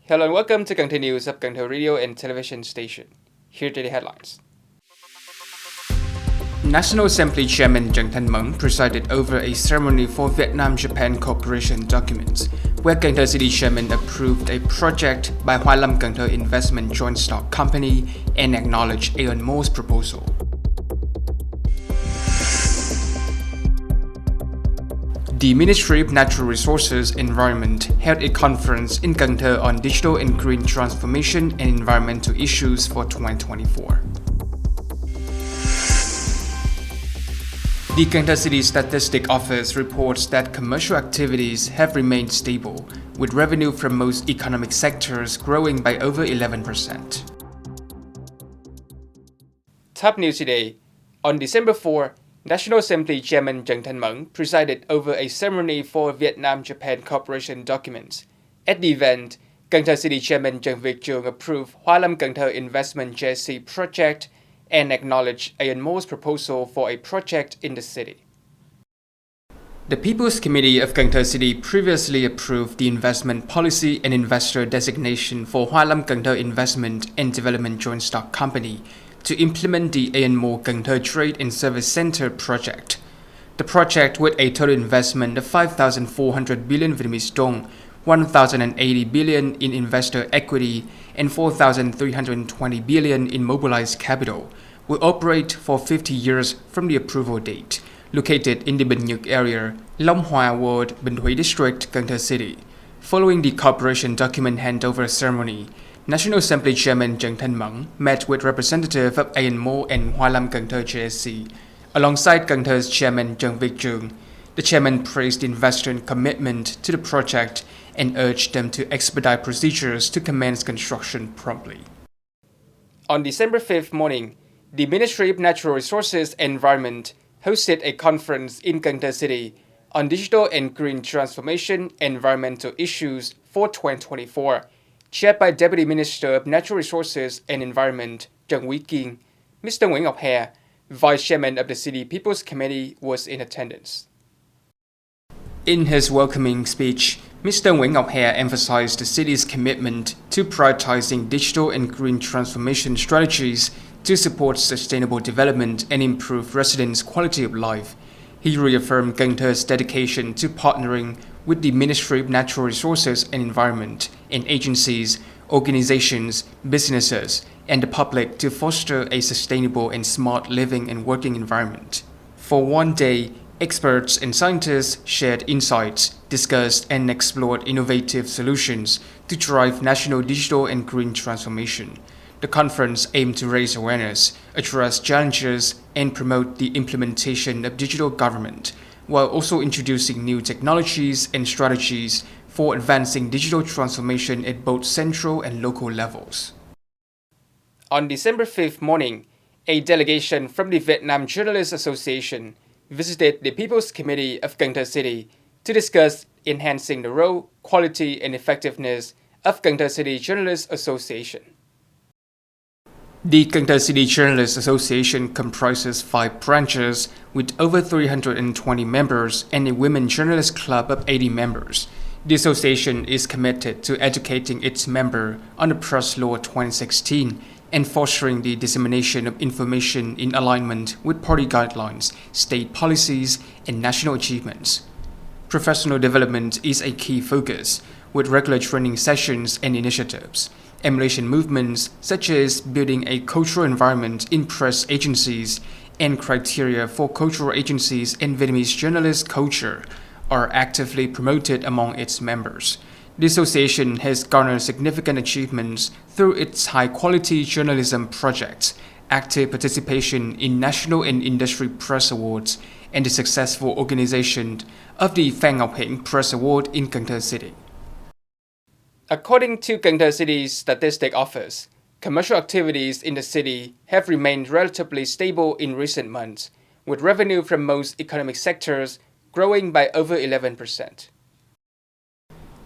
Hello and welcome to Cần Thơ News of Cần Thơ Radio and Television Station. Here are the headlines. National Assembly Chairman Trần Thanh Mẫn presided over a ceremony for Vietnam-Japan cooperation documents, where Cần Thơ City Chairman approved a project by Hoa Lâm Cần Thơ Investment Joint Stock Company and acknowledged Aeon Mall's proposal. The Ministry of Natural Resources and Environment held a conference in Cần Thơ on digital and green transformation and environmental issues for 2024. The Cần Thơ City Statistics Office reports that commercial activities have remained stable, with revenue from most economic sectors growing by over 11%. Top news today. On December 4, National Assembly Chairman Trần Thanh Mẫn presided over a ceremony for Vietnam-Japan cooperation documents. At the event, Cần Thơ City Chairman Trần Việt Trường approved Hoa Lâm Cần Thơ Investment JC project and acknowledged Aeon Mall's proposal for a project in the city. The People's Committee of Cần Thơ City previously approved the investment policy and investor designation for Hoa Lâm Cần Thơ Investment and Development Joint Stock Company to implement the Aeon Mall Cần Thơ Trade and Service Center project. The project, with a total investment of 5,400 billion Vietnamese dong, 1,080 billion in investor equity, and 4,320 billion in mobilized capital, will operate for 50 years from the approval date, located in the Bình Nhật area, Long Hoa Ward, Bình Thủy District, Cần Thơ City. Following the cooperation document handover ceremony, National Assembly Chairman Trần Thanh Mẫn met with representatives of Aeon Mall and Hoa Lâm Cần Thơ JSC, alongside Cần Thö's Chairman Trần Việt Trường. The chairman praised the investor's commitment to the project and urged them to expedite procedures to commence construction promptly. On December 5th morning, the Ministry of Natural Resources and Environment hosted a conference in Cần Thơ City on digital and green transformation and environmental issues for 2024, chaired by Deputy Minister of Natural Resources and Environment Trần Quý Kiên. Mr. Nguyễn Ngọc Hè, Vice Chairman of the City People's Committee, was in attendance. In his welcoming speech, Mr. Nguyễn Ngọc Hè emphasized the city's commitment to prioritizing digital and green transformation strategies to support sustainable development and improve residents' quality of life. He reaffirmed Cần Thö's dedication to partnering with the Ministry of Natural Resources and Environment and agencies, organizations, businesses, and the public to foster a sustainable and smart living and working environment. For one day, experts and scientists shared insights, discussed and explored innovative solutions to drive national digital and green transformation. The conference aimed to raise awareness, address challenges, and promote the implementation of digital government, while also introducing new technologies and strategies for advancing digital transformation at both central and local levels. On December 5th morning, a delegation from the Vietnam Journalists Association visited the People's Committee of Cần Thơ City to discuss enhancing the role, quality, and effectiveness of Cần Thơ City Journalists Association. The Cần Thơ City Journalists Association comprises 5 branches with over 320 members and a women journalist club of 80 members. The association is committed to educating its members on the Press Law 2016 and fostering the dissemination of information in alignment with party guidelines, state policies, and national achievements. Professional development is a key focus, with regular training sessions and initiatives. Emulation movements such as building a cultural environment in press agencies and criteria for cultural agencies and Vietnamese journalist culture are actively promoted among its members. The association has garnered significant achievements through its high-quality journalism projects, active participation in national and industry press awards, and the successful organization of the Phan Ngọc Hiển Press Award in Cần Thơ City. According to Cần Thơ City's Statistics Office, commercial activities in the city have remained relatively stable in recent months, with revenue from most economic sectors growing by over 11%.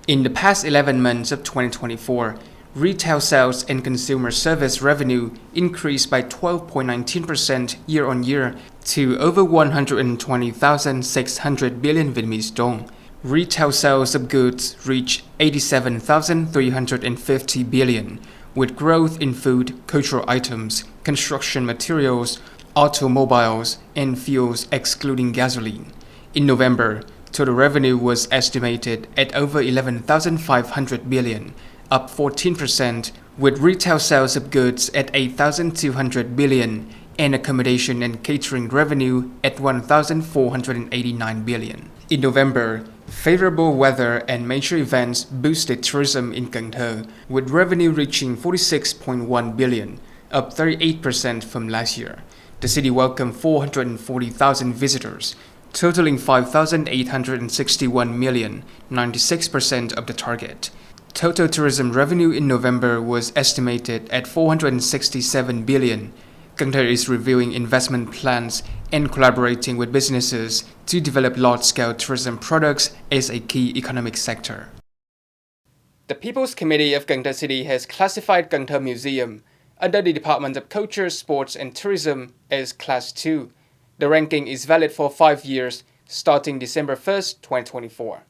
In the past 11 months of 2024, retail sales and consumer service revenue increased by 12.19% year-on-year to over 120,600 billion Vietnamese dong, Retail sales of goods reached 87,350 billion, with growth in food, cultural items, construction materials, automobiles, and fuels excluding gasoline. In November, total revenue was estimated at over 11,500 billion, up 14%, with retail sales of goods at 8,200 billion and accommodation and catering revenue at 1,489 billion. In November, favorable weather and major events boosted tourism in Cần Thơ, with revenue reaching 46.1 billion, up 38% from last year. The city welcomed 440,000 visitors, totaling 5,861 million, 96% of the target. Total tourism revenue in November was estimated at 467 billion. Cần Thơ is reviewing investment plans and collaborating with businesses to develop large-scale tourism products as a key economic sector. The People's Committee of Cần Thơ City has classified Cần Thơ Museum under the Department of Culture, Sports and Tourism as Class 2. The ranking is valid for 5 years, starting December 1st, 2024.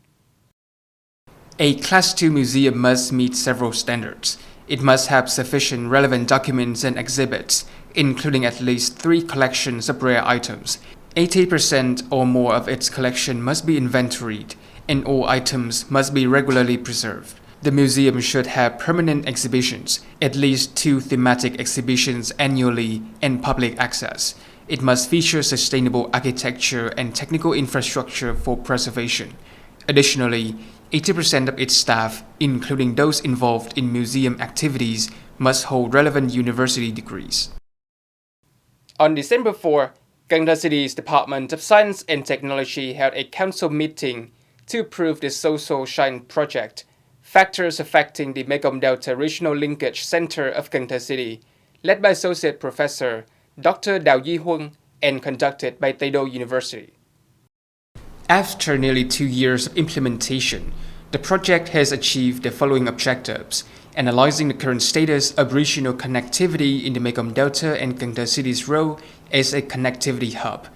A Class 2 museum must meet several standards. It must have sufficient relevant documents and exhibits, including at least 3 collections of rare items. 80% or more of its collection must be inventoried, and all items must be regularly preserved. The museum should have permanent exhibitions, at least 2 thematic exhibitions annually, and public access. It must feature sustainable architecture and technical infrastructure for preservation. Additionally, 80% of its staff, including those involved in museum activities, must hold relevant university degrees. On December 4, Cần Thơ City's Department of Science and Technology held a council meeting to approve the Social Shine project, Factors Affecting the Mekong Delta Regional Linkage Center of Cần Thơ City, led by Associate Professor Dr. Đào Duy Huân and conducted by Tây Đô University. After nearly 2 years of implementation, the project has achieved the following objectives: analyzing the current status of regional connectivity in the Mekong Delta and Cần Thơ City's role as a connectivity hub,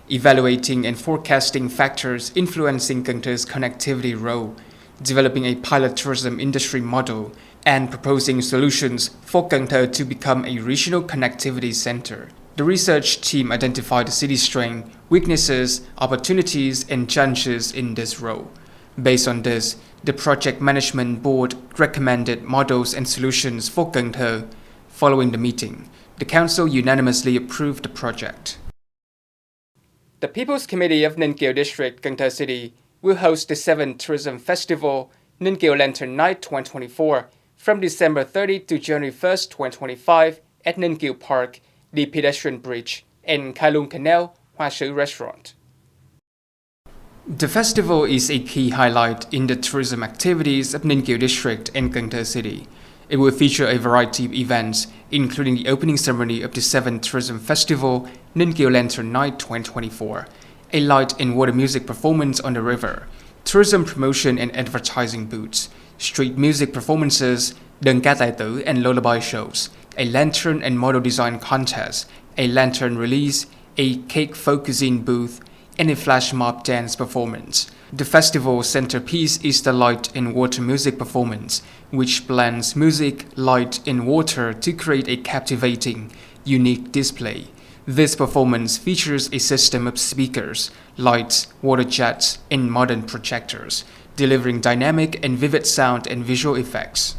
evaluating and forecasting factors influencing Cần Thö's connectivity role, developing a pilot tourism industry model, and proposing solutions for Cần Thơ to become a regional connectivity center. The research team identified the city's strengths, weaknesses, opportunities, and challenges in this role. Based on this, the Project Management Board recommended models and solutions for Cần Thơ. Following the meeting, the Council unanimously approved the project. The People's Committee of Ninh Kiều District, Cần Thơ City, will host the 7th Tourism Festival, Ninh Kiều Lantern Night 2024, from December 30 to January 1st, 2025, at Ninh Kiều Park, the Pedestrian Bridge, and Khai Lung Canal, Hoa Sứ Restaurant. The festival is a key highlight in the tourism activities of Ninh Kiều District and Cần Thơ City. It will feature a variety of events, including the opening ceremony of the 7th Tourism Festival, Ninh Kiều Lantern Night 2024, a light and water music performance on the river, tourism promotion and advertising booths, street music performances, đơn ca tài tử and lullaby shows, a lantern and model design contest, a lantern release, a cake folk cuisine booth, and a flash mob dance performance. The festival's centerpiece is the light and water music performance, which blends music, light, and water to create a captivating, unique display. This performance features a system of speakers, lights, water jets, and modern projectors, delivering dynamic and vivid sound and visual effects.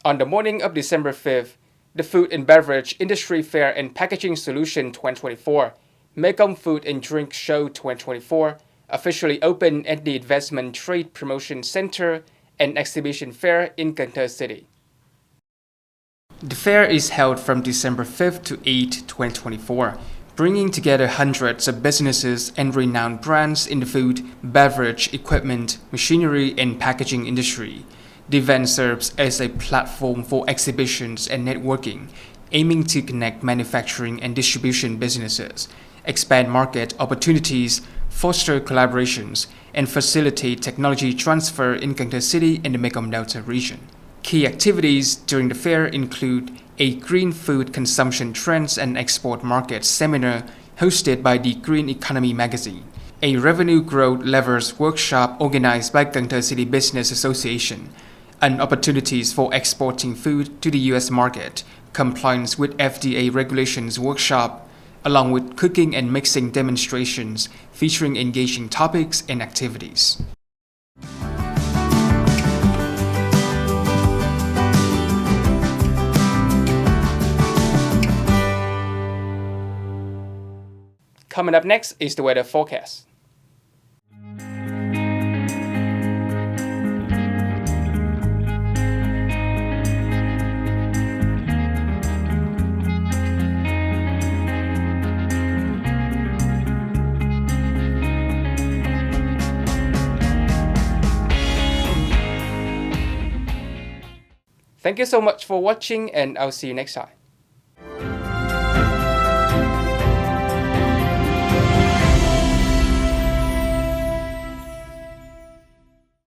On the morning of December 5th, the Food and Beverage Industry Fair and Packaging Solution 2024, Mekong Food and Drink Show 2024, officially opened at the Investment Trade Promotion Center and Exhibition Fair in Cần Thơ City. The fair is held from December 5th to 8th, 2024, bringing together hundreds of businesses and renowned brands in the food, beverage, equipment, machinery, and packaging industry. The event serves as a platform for exhibitions and networking, aiming to connect manufacturing and distribution businesses, expand market opportunities, foster collaborations, and facilitate technology transfer in Cần Thơ City and the Mekong Delta region. Key activities during the fair include a Green Food Consumption Trends and Export Markets seminar hosted by the Green Economy magazine, a revenue growth levers workshop organized by Cần Thơ City Business Association, and opportunities for exporting food to the U.S. market, compliance with FDA regulations workshop, along with cooking and mixing demonstrations featuring engaging topics and activities. Coming up next is the weather forecast. Thank you so much for watching, and I'll see you next time.